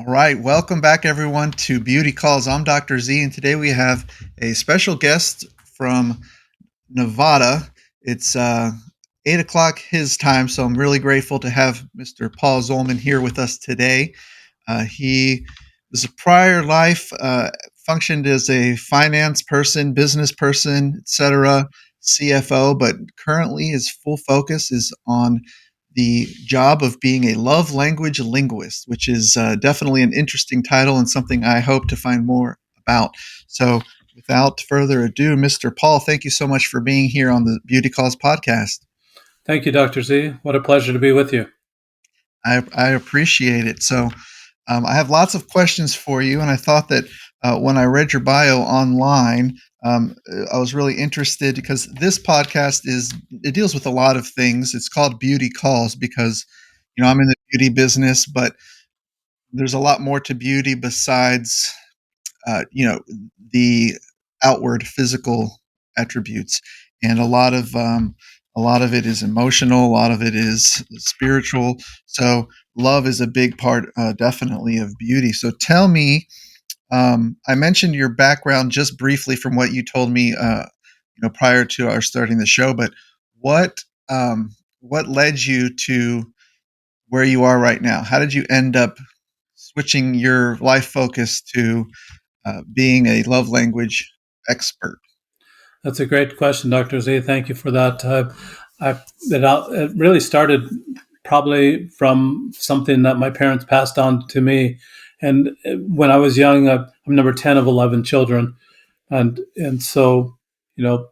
right, welcome back everyone to Beauty Calls. I'm Dr. Z, and today we have a special guest from Nevada. It's 8 o'clock his time, so I'm really grateful to have Mr. Paul Zolman here with us today. He was a prior life, functioned as a finance person, business person, etc., CFO, but currently his full focus is on the job of being a love language linguist, which is definitely an interesting title and something I hope to find more about. So, without further ado, Mr. Paul, thank you so much for being here on the Beauty Calls podcast. Thank you, Dr. Z. What a pleasure to be with you. I appreciate it. So, I have lots of questions for you, and I thought that when I read your bio online, I was really interested because this podcast it deals with a lot of things. It's called Beauty Calls because I'm in the beauty business, but there's a lot more to beauty besides uh, you know the outward physical attributes, and a lot of it is emotional, a lot of it is spiritual. So love is a big part, definitely, of beauty. So tell me, I mentioned your background just briefly from what you told me, prior to our starting the show, but what what led you to where you are right now? How did you end up switching your life focus to being a love language expert? That's a great question, Dr. Z. Thank you for that. It really started probably from something that my parents passed on to me. And when I was young, I'm number 10 of 11 children. And so,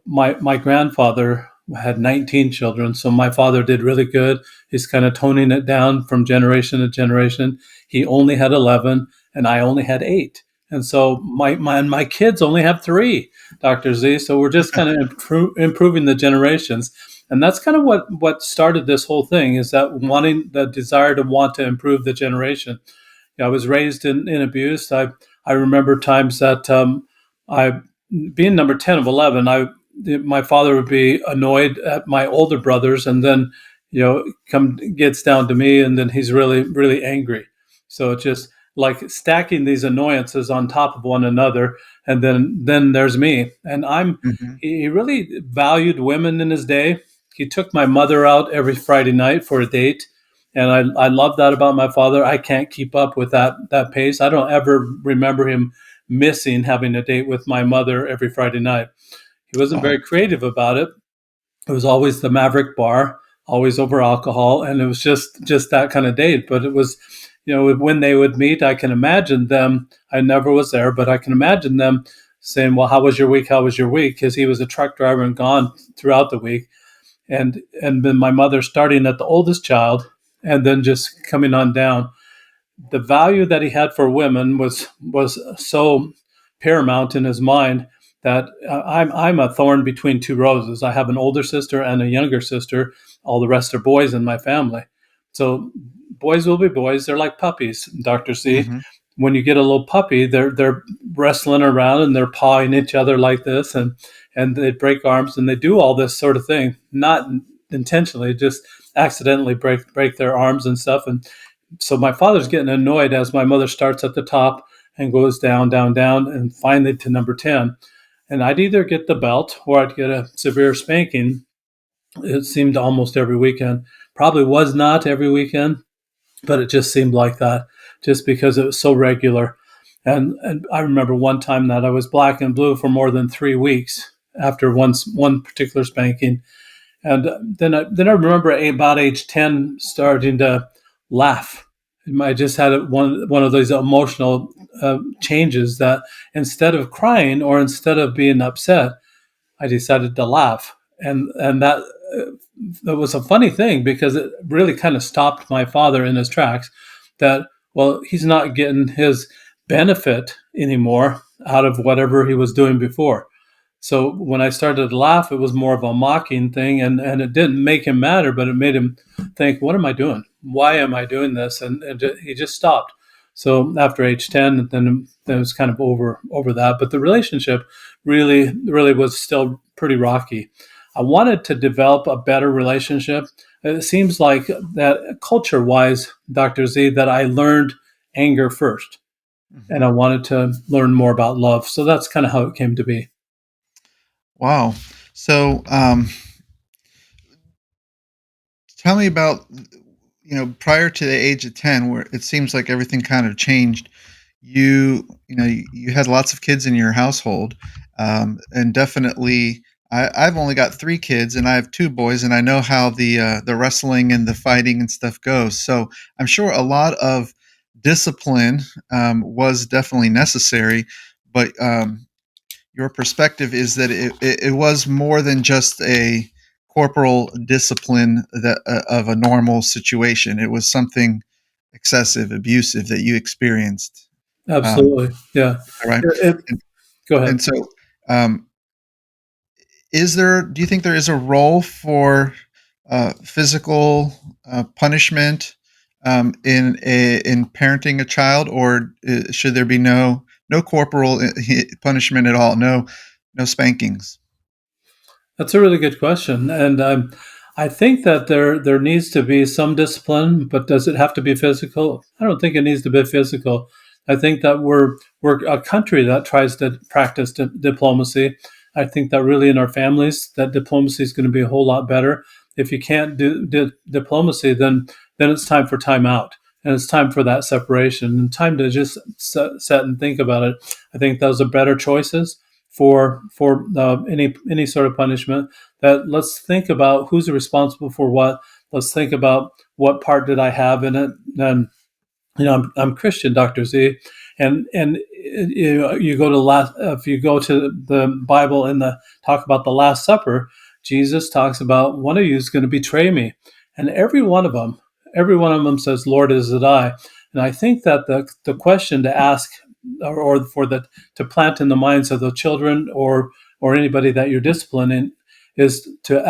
my grandfather had 19 children. So my father did really good. He's kind of toning it down from generation to generation. He only had 11 and I only had 8. And so my kids only have 3, Dr. Z. So we're just kind of improving the generations. And that's kind of what started this whole thing, is that the desire to want to improve the generation. I was raised in abuse. I remember times that I, being number 10 of 11, my father would be annoyed at my older brothers, and then gets down to me, and then he's really really angry. So it's just like stacking these annoyances on top of one another, and then there's me, and Hmm. he really valued women in his day. He took my mother out every Friday night for a date, and I love that about my father. I can't keep up with that pace. I don't ever remember him missing having a date with my mother every Friday night. He wasn't Wow. very creative about it. It was always the Maverick Bar, always over alcohol, and it was just that kind of date. But it was, when they would meet, I can imagine them. I never was there, but I can imagine them saying, "Well, how was your week? How was your week?" Because he was a truck driver and gone throughout the week, and then my mother starting at the oldest child, and then just coming on down. The value that he had for women was so paramount in his mind that I'm a thorn between two roses. I have an older sister and a younger sister. All the rest are boys in my family. So boys will be boys. They're like puppies, Dr. C. Hmm. When you get a little puppy, they're wrestling around and they're pawing each other like this, and they break arms and they do all this sort of thing, not intentionally, just accidentally break their arms and stuff. And so my father's getting annoyed as my mother starts at the top and goes down, down, down, and finally to number 10. And I'd either get the belt or I'd get a severe spanking. It seemed almost every weekend. Probably was not every weekend, but it just seemed like that just because it was so regular. And I remember one time that I was black and blue for more than 3 weeks after one particular spanking. And then I remember about age 10 starting to laugh. I just had one of those emotional changes that instead of crying or instead of being upset, I decided to laugh. And that was a funny thing because it really kind of stopped my father in his tracks. That, well, he's not getting his benefit anymore out of whatever he was doing before. So when I started to laugh, it was more of a mocking thing, and it didn't make him madder, but it made him think, "What am I doing? Why am I doing this?" And he just stopped. So after age 10, then it was kind of over that. But the relationship really was still pretty rocky. I wanted to develop a better relationship. It seems like that culture-wise, Dr. Z, that I learned anger first, and I Mhm. wanted to learn more about love. So that's kind of how it came to be. Wow. So, tell me about, prior to the age of 10, where it seems like everything kind of changed. You had lots of kids in your household, and definitely, I've only got 3 kids, and I have 2 boys, and I know how the wrestling and the fighting and stuff goes. So I'm sure a lot of discipline was definitely necessary, but your perspective is that it was more than just a corporal discipline that of a normal situation. It was something excessive, abusive that you experienced. Absolutely, yeah. All right, It, and, go ahead. and so um, is there? Do you think there is a role for physical punishment in parenting a child, or should there be no corporal punishment at all? No spankings. That's a really good question, and I think that there needs to be some discipline, but does it have to be physical? I don't think it needs to be physical. I think that we're a country that tries to practice diplomacy. I think that really in our families, that diplomacy is going to be a whole lot better. If you can't do diplomacy, then it's time for time out, and it's time for that separation, and time to just set and think about it. I think those are better choices for any sort of punishment. That let's think about who's responsible for what. Let's think about what part did I have in it. And I'm Christian, Dr. Z, and you go to last if you go to the Bible and the talk about the Last Supper, Jesus talks about one of you is going to betray me, and every one of them says, "Lord, is it I?" And I think that the question to ask, or for the to plant in the minds of the children or anybody that you're disciplining, is to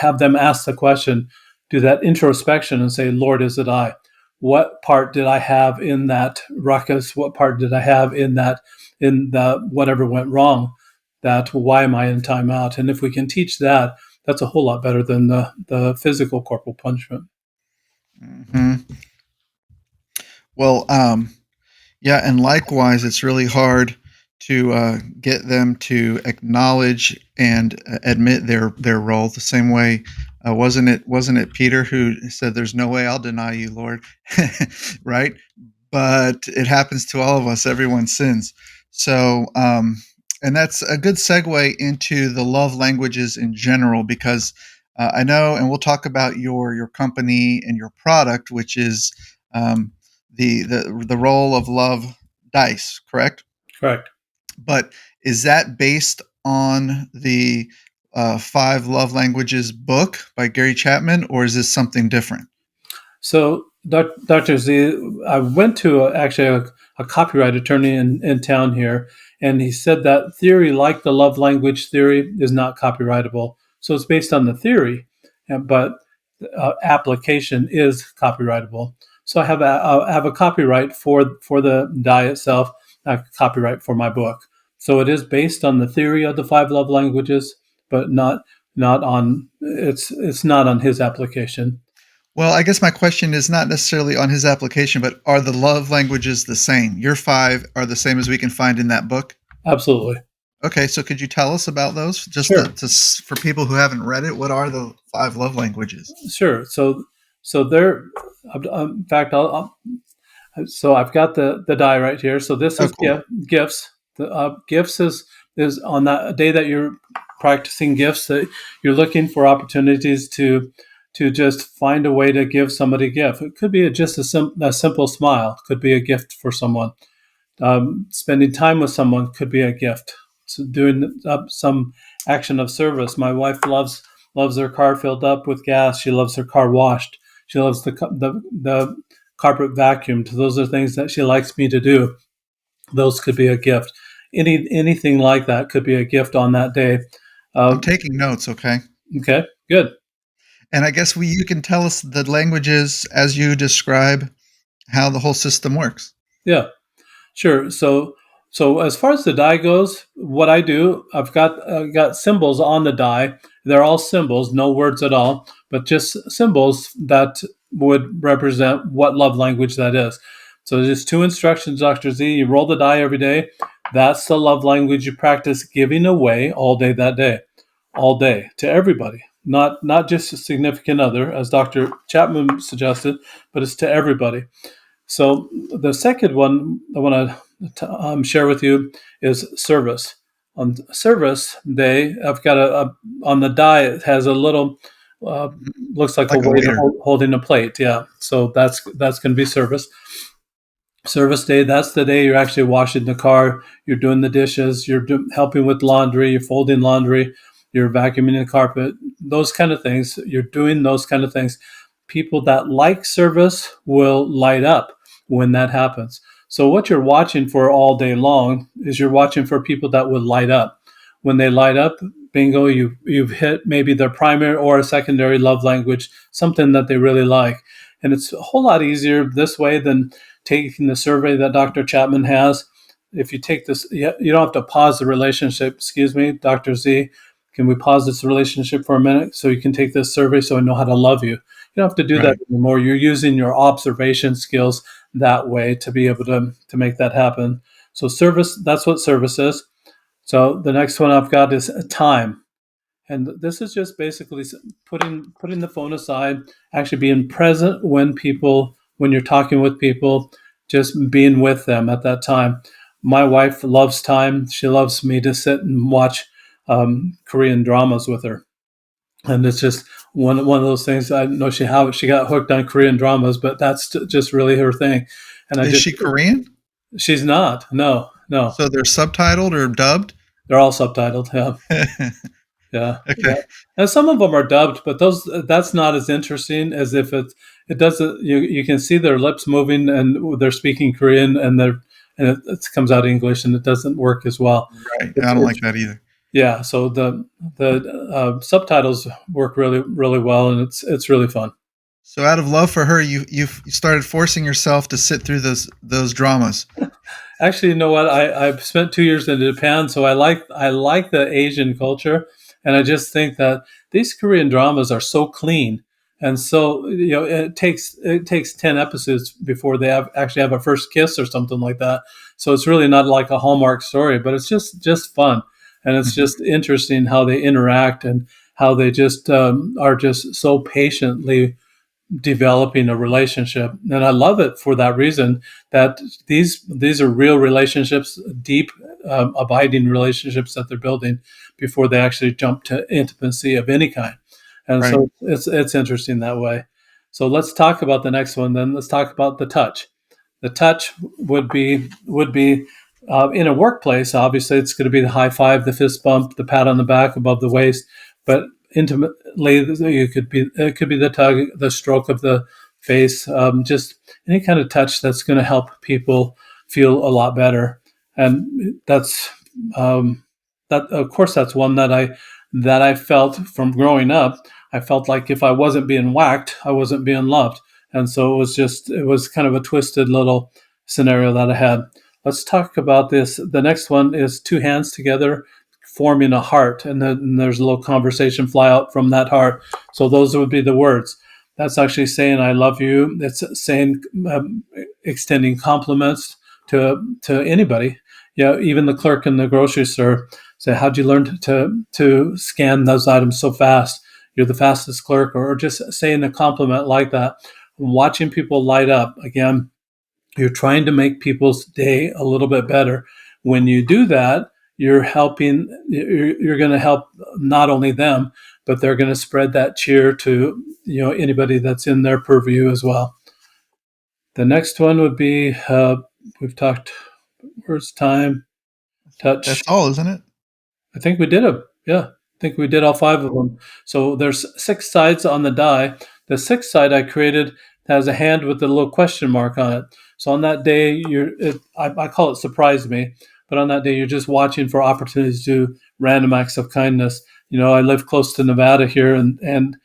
have them ask the question, do that introspection and say, "Lord, is it I?" What part did I have in that ruckus? What part did I have in the whatever went wrong? That why am I in timeout? And if we can teach that, that's a whole lot better than the physical corporal punishment. Hmm. Well, yeah, and likewise, it's really hard to get them to acknowledge and admit their role. The same way, wasn't it Peter who said, "There's no way I'll deny you, Lord," right? But it happens to all of us. Everyone sins. So, and that's a good segue into the love languages in general, because I know, and we'll talk about your company and your product, which is um, the role of love dice, correct? Correct. But is that based on the Five Love Languages book by Gary Chapman, or is this something different? So, Dr. Z, I went to actually a copyright attorney in town here, and he said that theory, like the love language theory, is not copyrightable. So it's based on the theory, but application is copyrightable. So I have a copyright for the die itself, a copyright for my book. So it is based on the theory of the five love languages, but not on it's not on his application. Well, I guess my question is not necessarily on his application, but are the love languages the same? Your five are the same as we can find in that book? Absolutely. Okay, so could you tell us about those? Just Sure. for people who haven't read it, what are the five love languages? Sure. So there, in fact, so I've got the die right here. So this Oh, is cool. gifts. The gifts is on that day that you're practicing gifts, that you're looking for opportunities to just find a way to give somebody a gift. It could be just a simple smile. It could be a gift for someone. Spending time with someone could be a gift. So doing some action of service. My wife loves her car filled up with gas. She loves her car washed. She loves the carpet vacuumed. Those are things that she likes me to do. Those could be a gift. Anything like that could be a gift on that day. I'm Uh, taking notes, okay? okay, good. And I guess you can tell us the languages as you describe how the whole system works. Yeah. Sure. So as far as the die goes, what I do, I've got symbols on the die. They're all symbols, no words at all, but just symbols that would represent what love language that is. So there's two instructions, Dr. Z. You roll the die every day. That's the love language you practice giving away all day that day, all day to everybody, not just a significant other, as Dr. Chapman suggested, but it's to everybody. So the second one I want to share with you is service. On service day, I've got on the die. It has a little uh, looks like a Like a waiter waiter. holding a plate. Yeah, so that's going to be service. Service day, that's the day you're actually washing the car, you're doing the dishes, you're helping with laundry, you're folding laundry, you're vacuuming the carpet, those kind of things. You're doing those kind of things. People that like service will light up when that happens. So what you're watching for all day long is you're watching for people that will light up. When they light up, bingo, you've hit maybe their primary or a secondary love language, something that they really like. And it's a whole lot easier this way than taking the survey that Dr. Chapman has. If you take this, you don't have to pause the relationship. Excuse me, Dr. Z, can we pause this relationship for a minute so you can take this survey so I know how to love you? You don't have to do that Right. anymore. You're using your observation skills that way to be able to make that happen. So service, that's what service is. So the next one I've got is time. And this is just basically putting the phone aside, actually being present when you're talking with people, just being with them at that time. My wife loves time. She loves me to sit and watch Korean dramas with her, and it's just one of those things. I know she got hooked on Korean dramas, but that's just really her thing. And I Is just she Korean? she's not. No, no, So they're subtitled or dubbed? they're all subtitled. Yeah. Yeah, Okay. yeah. And some of them are dubbed, but those that's not as interesting as if it doesn't. You can see their lips moving and they're speaking Korean and it comes out English and it doesn't work as well. Right. I don't It's like that either. yeah. So the subtitles work really well and it's really fun. So out of love for her, you started forcing yourself to sit through those dramas. Actually, you know what? I've spent 2 years in Japan, so I like the Asian culture, and I just think that these Korean dramas are so clean, and so it takes 10 episodes before they actually have a first kiss or something like that. So it's really not like a Hallmark story, but it's just fun, and it's Mhm. just interesting how they interact and how they just are just so patiently developing a relationship, and I love it for that reason, that these are real relationships, deep abiding relationships that they're building before they actually jump to intimacy of any kind. And Right. so it's interesting that way. So let's talk about the next one then. Let's talk about the touch. The touch would be in a workplace. Obviously, it's going to be the high five, the fist bump, the pat on the back above the waist. But intimately, it could be the tug, the stroke of the face, just any kind of touch that's going to help people feel a lot better. And um, that of course that's one that I felt from growing up. I felt like if I wasn't being whacked, I wasn't being loved, and so it was kind of a twisted little scenario that I had. Let's talk about this. The next one is two hands together forming a heart, and then there's a little conversation fly out from that heart. So those would be the words. That's actually saying I love you. It's saying extending compliments to anybody. Yeah, even the clerk in the grocery store say, "How'd you learn to scan those items so fast? You're the fastest clerk," or just saying a compliment like that. Watching people light up again, you're trying to make people's day a little bit better. When you do that, you're going to help not only them, but they're going to spread that cheer to anybody that's in their purview as well. The next one would be we've talked words, time, touch. That's all, isn't it? I think we did them. Yeah, I think we did all five of them. So there's six sides on the die. The sixth side I created has a hand with a little question mark on it. So on that day, I call it surprise me, but on that day, you're just watching for opportunities to do random acts of kindness. I live close to Nevada here, and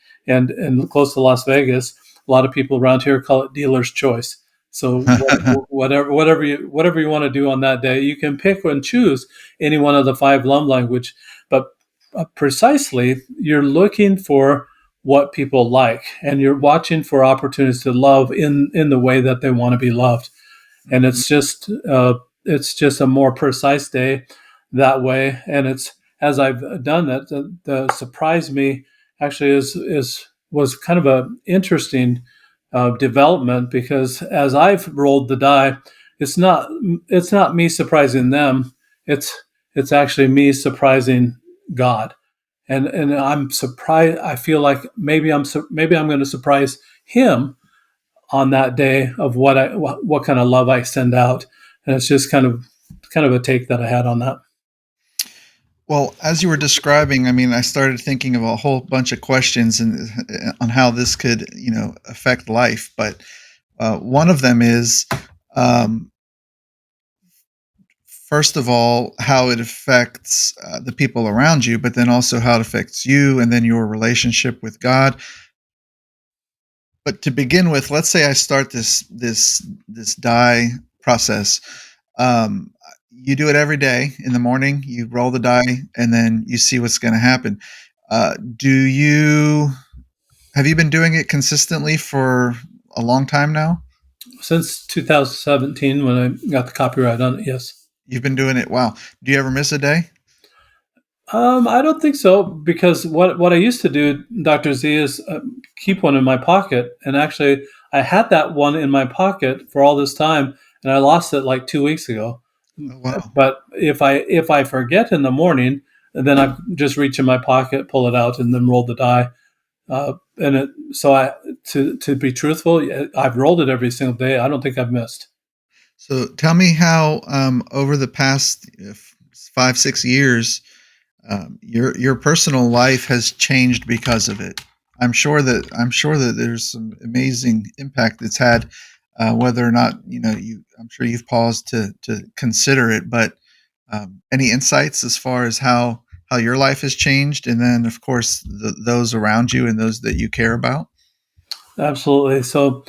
close to Las Vegas. A lot of people around here call it dealer's choice. So whatever you want to do on that day, you can pick and choose any one of the five love language, but precisely you're looking for what people like, and you're watching for opportunities to love in the way that they want to be loved. and Mhm. it's just a more precise day that way. And it's as I've done that, the surprise me actually is was kind of a interesting development, because as I've rolled the die, it's not it's not me surprising them. It's it's actually me surprising God, and I'm surprised. I feel like maybe I'm going to surprise Him on that day of what kind of love I send out, and it's just kind of a take that I had on that. Well, as you were describing, I mean, I started thinking of a whole bunch of questions and on how this could, affect life. But one of them is, um, first of all, how it affects the people around you, but then also how it affects you, and then your relationship with God. But to begin with, let's say I start this die process. Um, you do it every day in the morning. You roll the die, and then you see what's going to happen. Do you have you been doing it consistently for a long time now? Since 2017, when I got the copyright on it, yes. You've been doing it. Wow. Do you ever miss a day? I don't think so, because what I used to do, Dr. Z, is keep one in my pocket. And actually, I had that one in my pocket for all this time, and I lost it like 2 weeks ago. Oh, wow. But if I forget in the morning, then I just reach in my pocket, pull it out, and then roll the die. And it, so I to be truthful, I've rolled it every single day. I don't think I've missed. So tell me how over the past 5 6 years your personal life has changed because of it. I'm sure that there's some amazing impact it's had. Whether or not I'm sure you've paused to consider it. But any insights as far as how your life has changed, and then of course those around you and those that you care about. Absolutely. So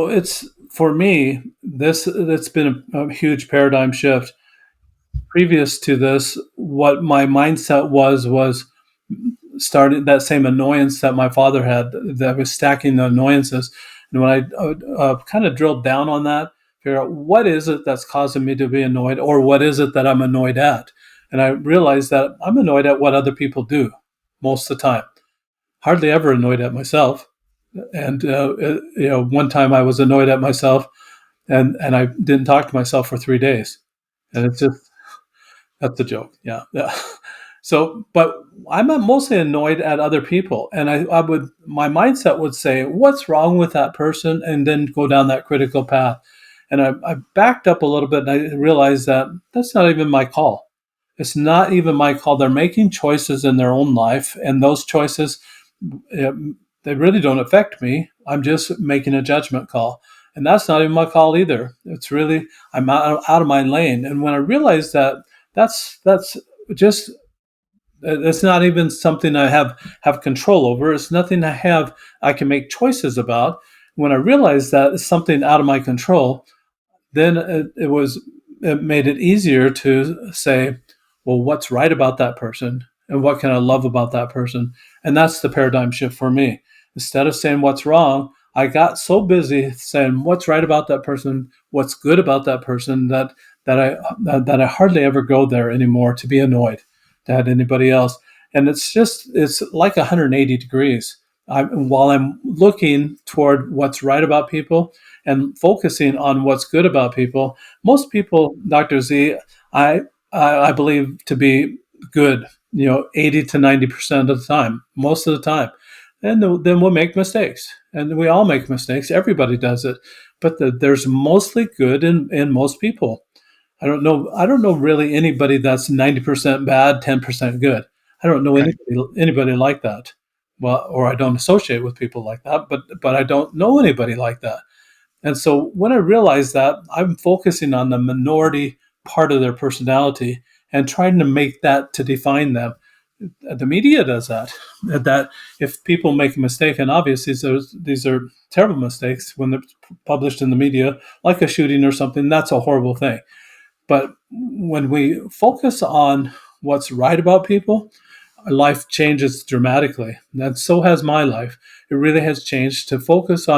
it's for me. This it's been a huge paradigm shift. Previous to this, what my mindset was started that same annoyance that my father had, that was stacking the annoyances. And when I kind of drilled down on that, figure out what is it that's causing me to be annoyed, or what is it that I'm annoyed at. And I realized that I'm annoyed at what other people do most of the time, hardly ever annoyed at myself. And one time I was annoyed at myself, and I didn't talk to myself for 3 days. And it's just that's a joke. Yeah. Yeah. So, but I'm mostly annoyed at other people. And my mindset would say, what's wrong with that person? And then go down that critical path. And I backed up a little bit, and I realized that that's not even my call. It's not even my call. They're making choices in their own life, and those choices, they really don't affect me. I'm just making a judgment call. And that's not even my call either. It's really, I'm out of my lane. And when I realized that, that's just it's not even something I have control over. It's nothing I can make choices about. When I realized that it's something out of my control, then it made it easier to say, well, what's right about that person, and what can I love about that person? And that's the paradigm shift for me. Instead of saying what's wrong, I got so busy saying what's right about that person, what's good about that person, that I hardly ever go there anymore to be annoyed at anybody else. And it's like 180 degrees. While I'm looking toward what's right about people and focusing on what's good about people, most people, Dr. Z, I I believe to be good, 80 to 90% of the time, most of the time. And then we'll make mistakes, and we all make mistakes. Everybody does it, but there's mostly good in most people. I don't know really anybody that's 90% bad, 10% good. I don't know Right. anybody like that. Well, or I don't associate with people like that, but I don't know anybody like that. And so when I realized that, I'm focusing on the minority part of their personality and trying to make that to define them. The media does that. That if people make a mistake, and obviously these are terrible mistakes when they're published in the media, like a shooting or something, that's a horrible thing. But when we focus on what's right about people, our life changes dramatically. And so has my life. It really has changed to focus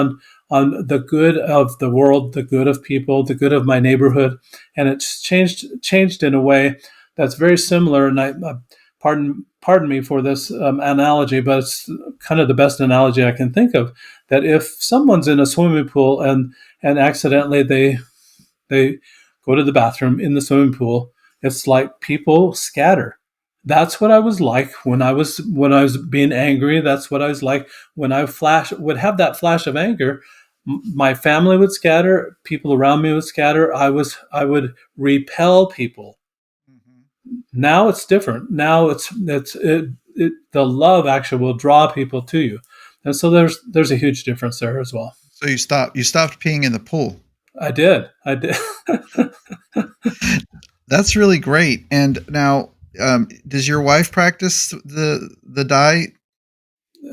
on the good of the world, the good of people, the good of my neighborhood, and it's changed in a way that's very similar. And pardon me for this analogy, but it's kind of the best analogy I can think of. That if someone's in a swimming pool and accidentally they go to the bathroom in the swimming pool, it's like people scatter. That's what I was like when I was being angry. That's what I was like when I would have that flash of anger. My family would scatter, people around me would scatter. I would repel people. Mhm. Now it's different. Now the love actually will draw people to you, and so there's a huge difference there as well. So you stopped peeing in the pool. I did. That's really great. And now, does your wife practice the diet?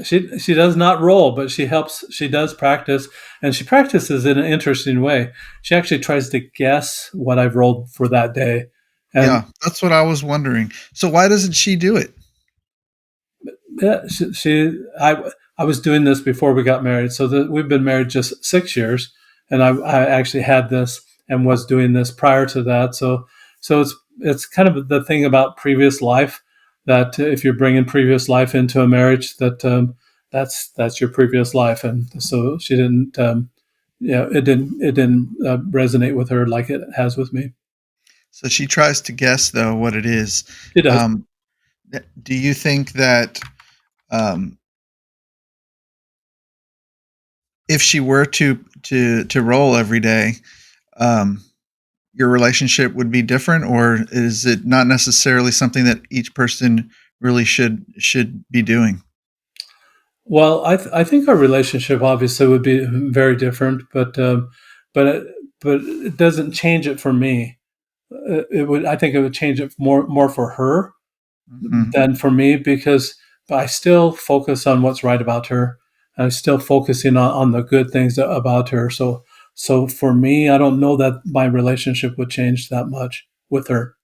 She does not roll, but she helps. She does practice, and she practices in an interesting way. She actually tries to guess what I've rolled for that day, and Yeah, that's what I was wondering. So why doesn't she do it? yeah, I was doing this before we got married. So we've been married just 6 years, and I actually had this and was doing this prior to that. So it's kind of the thing about previous life, that if you're bringing previous life into a marriage, that's your previous life. And so she didn't. Yeah, it didn't resonate with her like it has with me. So she tries to guess though what it is. She does. Um, do you think that um, if she were to roll every day, um, your relationship would be different, or is it not necessarily something that each person really should be doing? Well, I think our relationship obviously would be very different, but it, but it doesn't change it for me. It would, I think it would change it more for her Mhm. than for me, because but I still focus on what's right about her. I'm still focusing on the good things about her. So for me, I don't know that my relationship would change that much with her.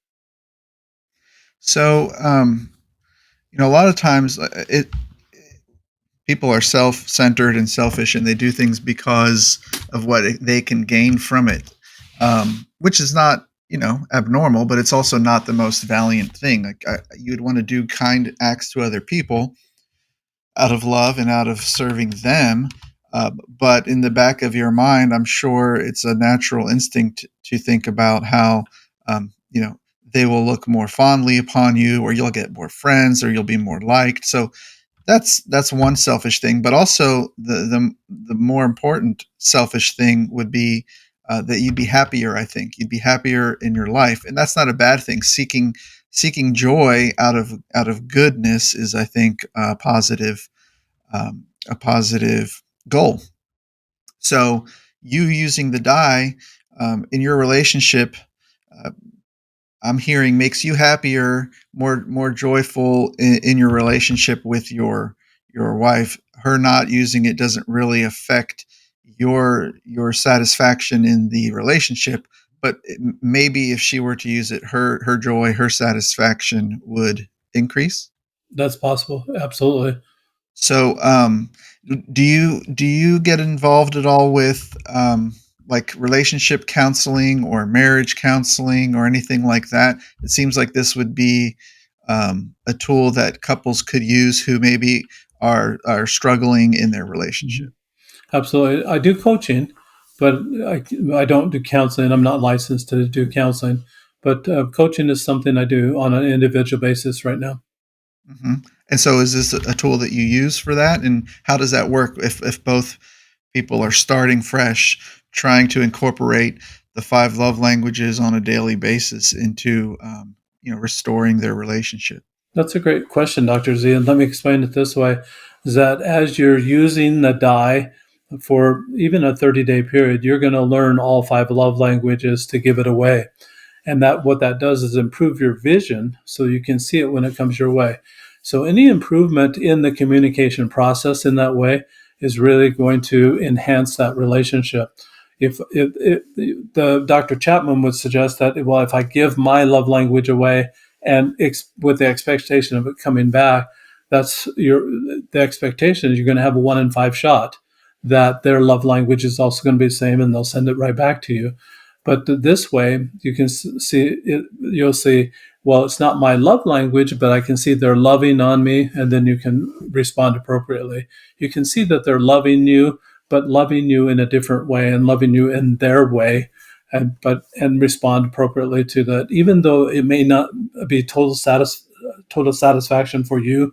So, a lot of times it people are self-centered and selfish, and they do things because of what they can gain from it, which is not abnormal, but it's also not the most valiant thing. Like you'd want to do kind acts to other people out of love and out of serving them. But in the back of your mind, I'm sure it's a natural instinct to think about how, um, you know, they will look more fondly upon you, or you'll get more friends, or you'll be more liked. So that's one selfish thing. But also the more important selfish thing would be that you'd be happier. I think you'd be happier in your life, and that's not a bad thing. Seeking joy out of goodness is, I think, a positive goal. So you using the die in your relationship, uh, I'm hearing makes you happier, more joyful in your relationship with your wife. Her not using it doesn't really affect your satisfaction in the relationship, but maybe if she were to use it, her joy, her satisfaction would increase. That's possible, absolutely. So, do you get involved at all with like relationship counseling or marriage counseling or anything like that? It seems like this would be a tool that couples could use who maybe are struggling in their Mhm. relationship. Absolutely. I do coaching, but I don't do counseling. I'm not licensed to do counseling, but coaching is something I do on an individual basis right now. Hmm. And so, is this a tool that you use for that? And how does that work if both people are starting fresh, trying to incorporate the five love languages on a daily basis into restoring their relationship? That's a great question, Dr. Z. And let me explain it this way, is that as you're using the die for even a 30-day period, you're going to learn all five love languages to give it away. And that what that does is improve your vision so you can see it when it comes your way. So any improvement in the communication process in that way is really going to enhance that relationship. If the Dr. Chapman would suggest that, well, if I give my love language away and with the expectation of it coming back, that's the expectation is you're going to have a 1 in 5 shot that their love language is also going to be the same, and they'll send it right back to you. But this way, you can see it. You'll see, well, it's not my love language, but I can see they're loving on me, and then you can respond appropriately. You can see that they're loving you, but loving you in a different way and loving you in their way, and respond appropriately to that. Even though it may not be total satisfaction for you,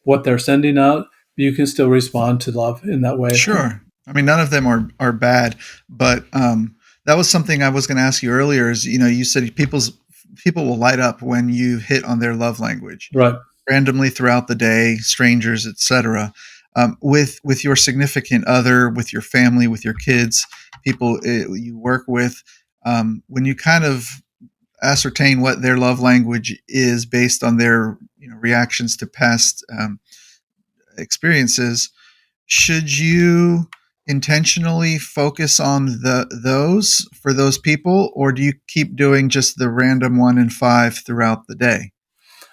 what they're sending out, you can still respond to love in that way. Sure. I mean, none of them are bad, but that was something I was going to ask you earlier. Is, you said people will light up when you hit on their love language Right. randomly throughout the day, strangers, etc. With your significant other, with your family, with your kids, people you work with, when you kind of ascertain what their love language is based on their reactions to past experiences, should you intentionally focus on those for those people, or do you keep doing just the random 1 in 5 throughout the day?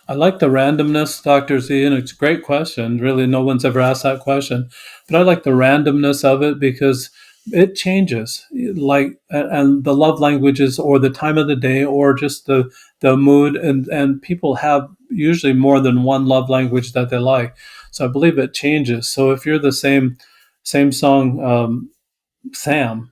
I like the randomness, Dr. Z, and it's a great question. Really, no one's ever asked that question. But I like the randomness of it because it changes, like, and the love languages or the time of the day or just the mood. And people have usually more than one love language that they like. So I believe it changes. So if you're the same song, Sam,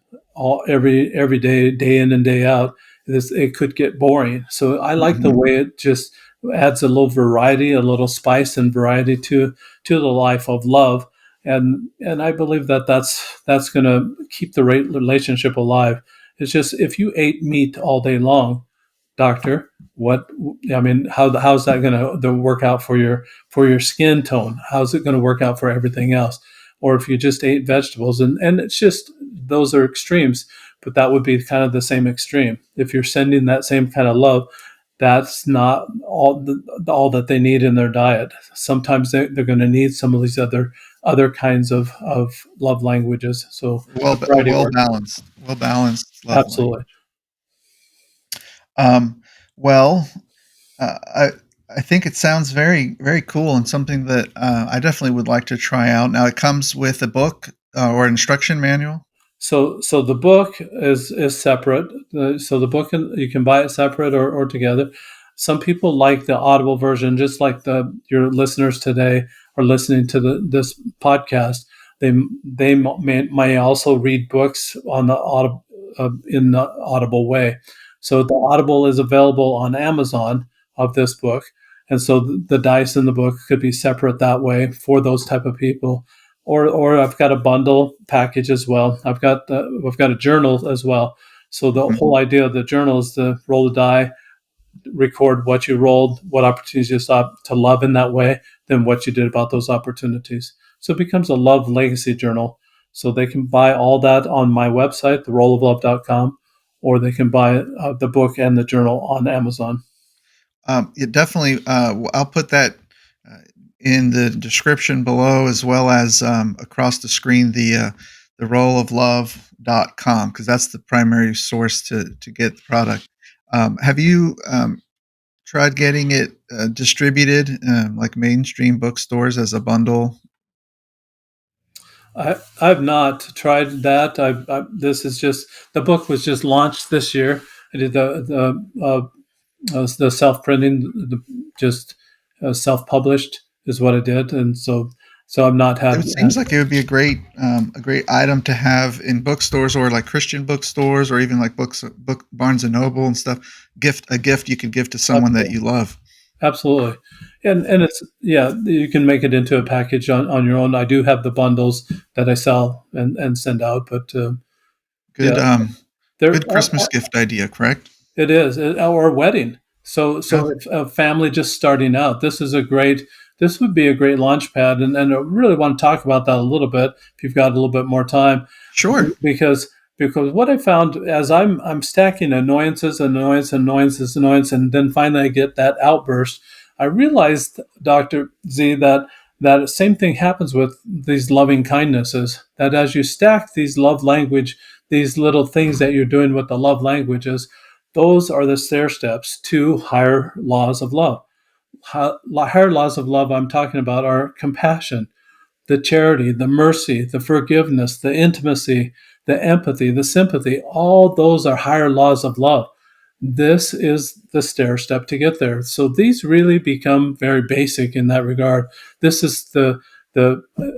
every day, day in and day out, it could get boring. So I like the Mhm. way it just adds a little variety, a little spice and variety to the life of love, and I believe that that's going to keep the relationship alive. It's just if you ate meat all day long, doctor, what I mean, how's that going to work out for your skin tone? How's it going to work out for everything else? Or if you just ate vegetables, and it's just those are extremes, but that would be kind of the same extreme. If you're sending that same kind of love, that's not all that they need in their diet. Sometimes they're going to need some of these other kinds of love languages. So the variety Well works. balanced, love Absolutely. language. Um, well, I think it sounds very very cool and something that I definitely would like to try out. Now, it comes with a book or instruction manual. So the book is separate. So the book you can buy it separate or together. Some people like the Audible version, just like the your listeners today are listening to this podcast. They may also read books on the Audible in the Audible way. So the Audible is available on Amazon of this book, and so the dice in the book could be separate that way for those type of people, or I've got a bundle package as well. I've got a journal as well. So the Mhm. whole idea of the journal is to roll the die, record what you rolled, what opportunities you saw to love in that way, then what you did about those opportunities. So it becomes a love legacy journal. So they can buy all that on my website, therolloflove.com, or they can buy the book and the journal on Amazon. It definitely. I'll put that uh, in the description below, as well as across the screen, the rolloflove.com, because that's the primary source to get the product. Have you tried getting it distributed like mainstream bookstores as a bundle? I've not tried that. This is just the book was just launched this year. I did the self printing, just self published is what I did, and so I've not It seems like it would be a great item to have in bookstores, or like Christian bookstores, or even like book Barnes and Noble and stuff. A gift you could give to someone that absolutely, you love. absolutely. And it's yeah, you can make it into a package on your own. I do have the bundles that I sell and send out, but Good yeah, there good Christmas gift idea, correct? it is, or a wedding. Yeah, So if a family just starting out, this would be a great launch pad. And I really want to talk about that a little bit if you've got a little bit more time, sure. because what I found as I'm stacking annoyance, and then finally I get that outburst. I realized, Dr. Z, that same thing happens with these loving kindnesses. That as you stack these love language, these little things that you're doing with the love languages, those are the stair steps to higher laws of love. Higher laws of love I'm talking about are compassion, the charity, the mercy, the forgiveness, the intimacy, the empathy, the sympathy, all those are higher laws of love. This is the stair step to get there. So these really become very basic in that regard. This is the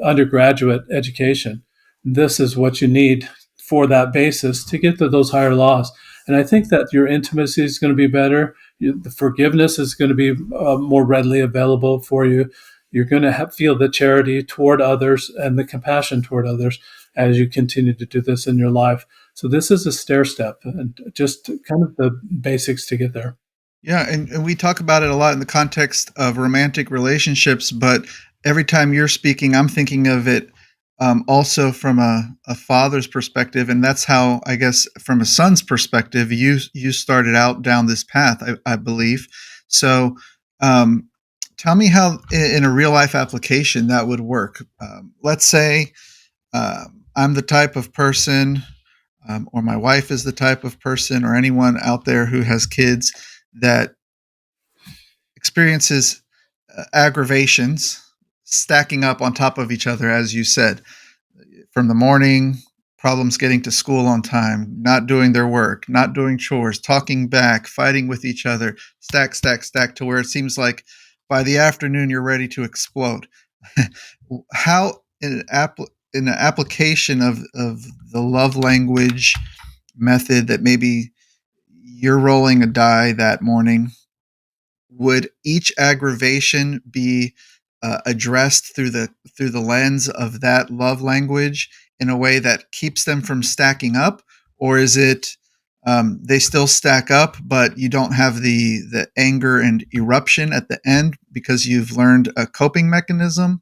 undergraduate education. This is what you need for that basis to get to those higher laws. And I think that your intimacy is going to be better. The forgiveness is going to be more readily available for you. You're going to feel the charity toward others and the compassion toward others as you continue to do this in your life. So this is a stair step and just kind of the basics to get there. Yeah, and we talk about it a lot in the context of romantic relationships, but every time you're speaking, I'm thinking of it also from a father's perspective, and that's how I guess from a son's perspective, you started out down this path, I believe. So, um, tell me how in a real life application that would work. Let's say I'm the type of person, or my wife is the type of person, or anyone out there who has kids that experiences aggravations stacking up on top of each other, as you said, from the morning, problems getting to school on time, not doing their work, not doing chores, talking back, fighting with each other, stack, stack, stack, to where it seems like by the afternoon you're ready to explode. How in an application of the love language method that maybe you're rolling a die that morning, would each aggravation be addressed through the lens of that love language in a way that keeps them from stacking up, or is it they still stack up, but you don't have the anger and eruption at the end because you've learned a coping mechanism?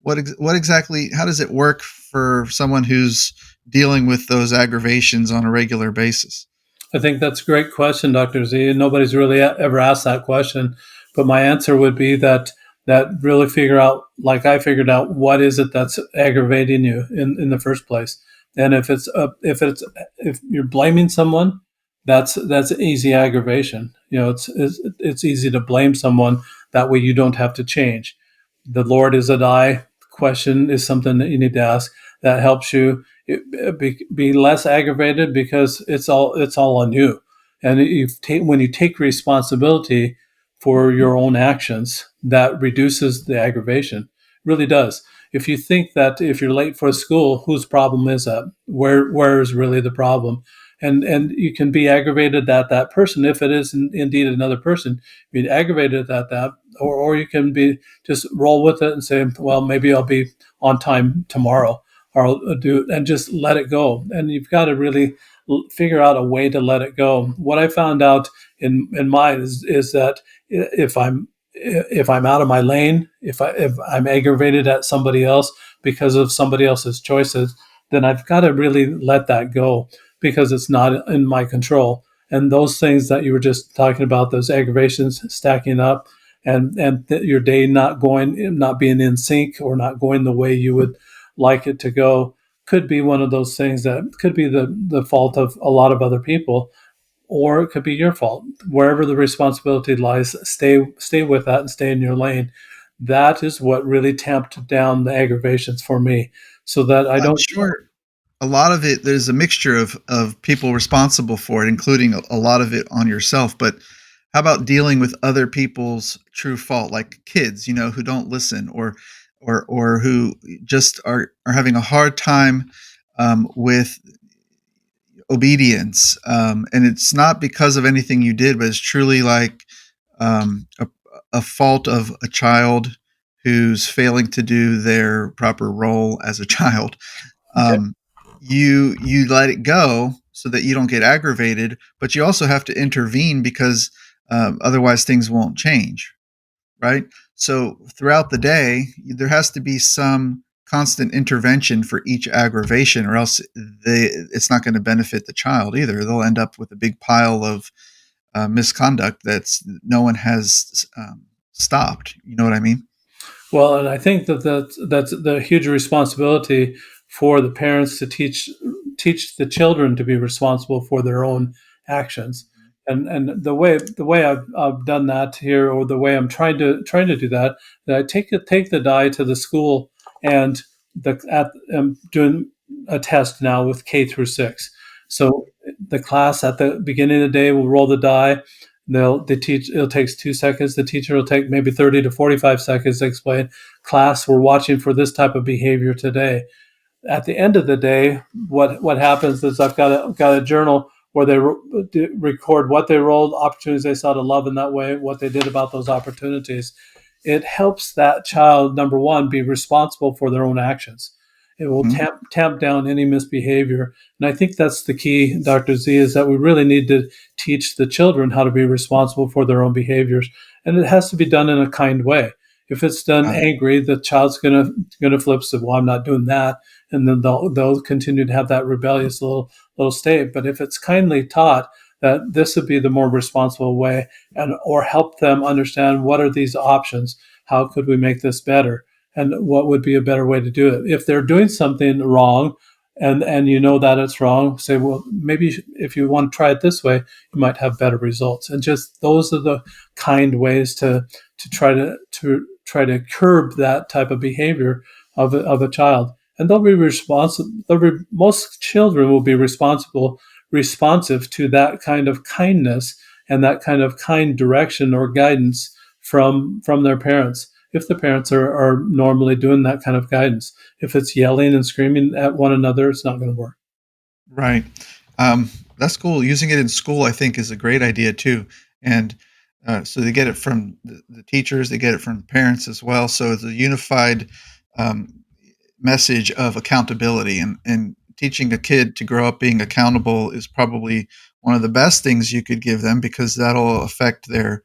What exactly? How does it work for someone who's dealing with those aggravations on a regular basis? I think that's a great question, Dr. Z. Nobody's really ever asked that question, but my answer would be that really figure out, like I figured out, what is it that's aggravating you in the first place. And if you're blaming someone, that's an easy aggravation. You know, it's easy to blame someone. That way, you don't have to change. The Lord is a I question is something that you need to ask. That helps you be less aggravated because it's all on you. And when you take responsibility for your own actions, that reduces the aggravation. It really does. If you think that if you're late for school, whose problem is that? Where is really the problem? And you can be aggravated at that person if it is indeed another person. Be aggravated at that, or you can be just roll with it and say, well, maybe I'll be on time tomorrow, or I'll do, and just let it go. And you've got to really figure out a way to let it go. What I found out in mine is that if I'm out of my lane, if I'm aggravated at somebody else because of somebody else's choices, then I've got to really let that go because it's not in my control. And those things that you were just talking about, those aggravations stacking up, and your day not being in sync or not going the way you would like it to go, could be one of those things that could be the fault of a lot of other people, or it could be your fault. Wherever the responsibility lies, stay with that and stay in your lane. That is what really tamped down the aggravations for me, so that I I'm don't. sure a lot of it, there's a mixture of people responsible for it, including a lot of it on yourself. But how about dealing with other people's true fault, like kids, who don't listen, or who just are having a hard time with obedience, and it's not because of anything you did, but it's truly like a fault of a child who's failing to do their proper role as a child. Okay. um, you let it go so that you don't get aggravated, but you also have to intervene because otherwise things won't change, right? So throughout the day, there has to be some constant intervention for each aggravation, or else it's not going to benefit the child either. They'll end up with a big pile of misconduct that's no one has stopped. You know what I mean? Well, and I think that's the huge responsibility for the parents to teach the children to be responsible for their own actions. And the way I've done that here, or the way I'm trying to do that, that I take the die to the school and I'm doing a test now with K through 6. So the class at the beginning of the day will roll the die. They teach. It'll take 2 seconds. The teacher will take maybe 30 to 45 seconds to explain. Class, we're watching for this type of behavior today. At the end of the day, what happens is I've got a journal where they record what they rolled, opportunities they saw to love in that way, what they did about those opportunities. It helps that child, number one, be responsible for their own actions. It will Mhm. tamp down any misbehavior. And I think that's the key, Dr. Z, is that we really need to teach the children how to be responsible for their own behaviors. And it has to be done in a kind way. If it's done Uh, angry, the child's gonna flip, say, "Well, I'm not doing that," and then they'll continue to have that rebellious little state. But if it's kindly taught that this would be the more responsible way, and or help them understand what are these options, how could we make this better, and what would be a better way to do it. If they're doing something wrong, and you know that it's wrong, say, well, maybe if you want to try it this way, you might have better results. And just those are the kind ways to try to curb that type of behavior of a child. And they'll be responsible. Most children will be responsive to that kind of kindness and that kind of kind direction or guidance from their parents. If the parents are normally doing that kind of guidance, if it's yelling and screaming at one another, it's not going to work. right. That's cool. Using it in school, I think, is a great idea too. And so they get it from the teachers, they get it from the parents as well. So it's a unified um, message of accountability, and teaching a kid to grow up being accountable is probably one of the best things you could give them, because that'll affect their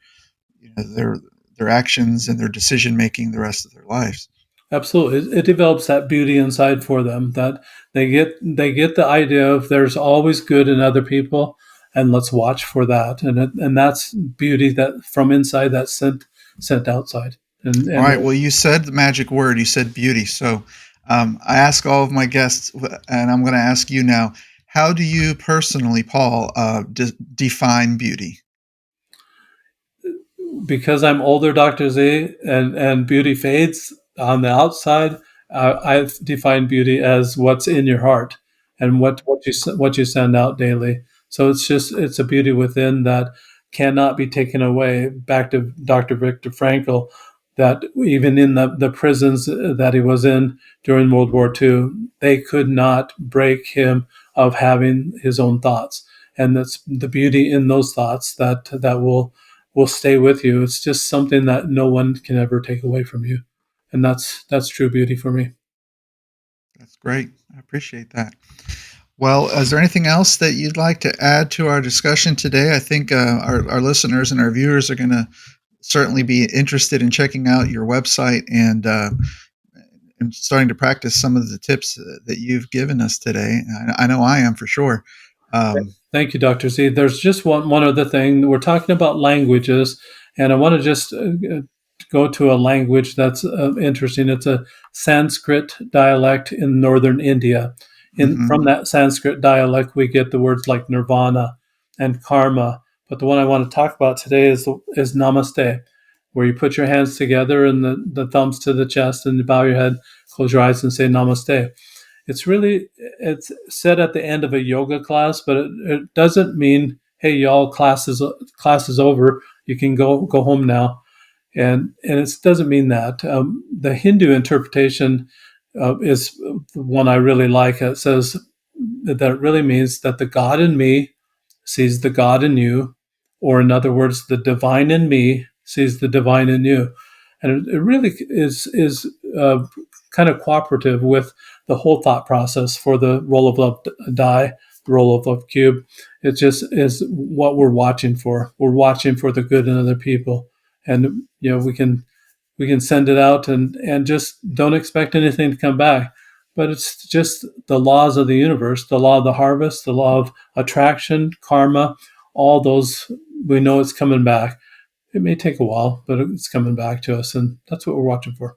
actions and their decision making the rest of their lives. Absolutely, it develops that beauty inside for them, that they get the idea of there's always good in other people, and let's watch for that, and that's beauty that from inside that's sent outside, All and right. Well, you said the magic word. You said beauty. So I ask all of my guests, and I'm going to ask you now. How do you personally, Paul, define beauty? because I'm older, Dr. Z, and beauty fades on the outside. I define beauty as what's in your heart and what you send out daily. So it's a beauty within that cannot be taken away. Back to Dr. Viktor Frankl, that even in the prisons that he was in during World War II, they could not break him of having his own thoughts, and that's the beauty in those thoughts that will stay with you. It's just something that no one can ever take away from you, and that's true beauty for me. That's great. I appreciate that. Well, is there anything else that you'd like to add to our discussion today? I think our listeners and our viewers are going to certainly be interested in checking out your website and starting to practice some of the tips that you've given us today. I know I am for sure. Um, Thank you, Dr. Z. There's just one other thing. We're talking about languages, and I want to just go to a language that's interesting. It's a Sanskrit dialect in northern India. From mhm. that Sanskrit dialect, we get the words like nirvana and karma. But the one I want to talk about today is namaste, where you put your hands together and the thumbs to the chest, and you bow your head, close your eyes, and say namaste. It's said at the end of a yoga class, but it doesn't mean, hey, y'all, class is over, you can go home now, and it doesn't mean that. The Hindu interpretation is the one I really like. It says that it really means that the God in me sees the God in you, or in other words, the divine in me sees the divine in you, and it really is kind of cooperative with the whole thought process for the roll of love die, the roll of love cube. It just is what we're watching for. We're watching for the good in other people, and we can send it out and just don't expect anything to come back. But it's just the laws of the universe, the law of the harvest, the law of attraction, karma, all those, we know it's coming back. It may take a while, but it's coming back to us, and that's what we're watching for.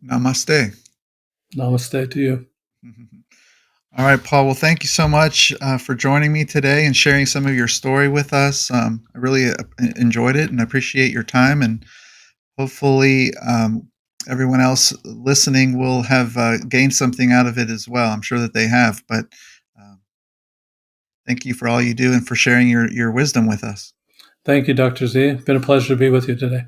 Namaste. Namaste to you. All right, Paul. Well, thank you so much for joining me today and sharing some of your story with us. I really enjoyed it and appreciate your time. And hopefully, everyone else listening will have gained something out of it as well. I'm sure that they have. But um, thank you for all you do and for sharing your wisdom with us. Thank you, Dr. Z. Been a pleasure to be with you today.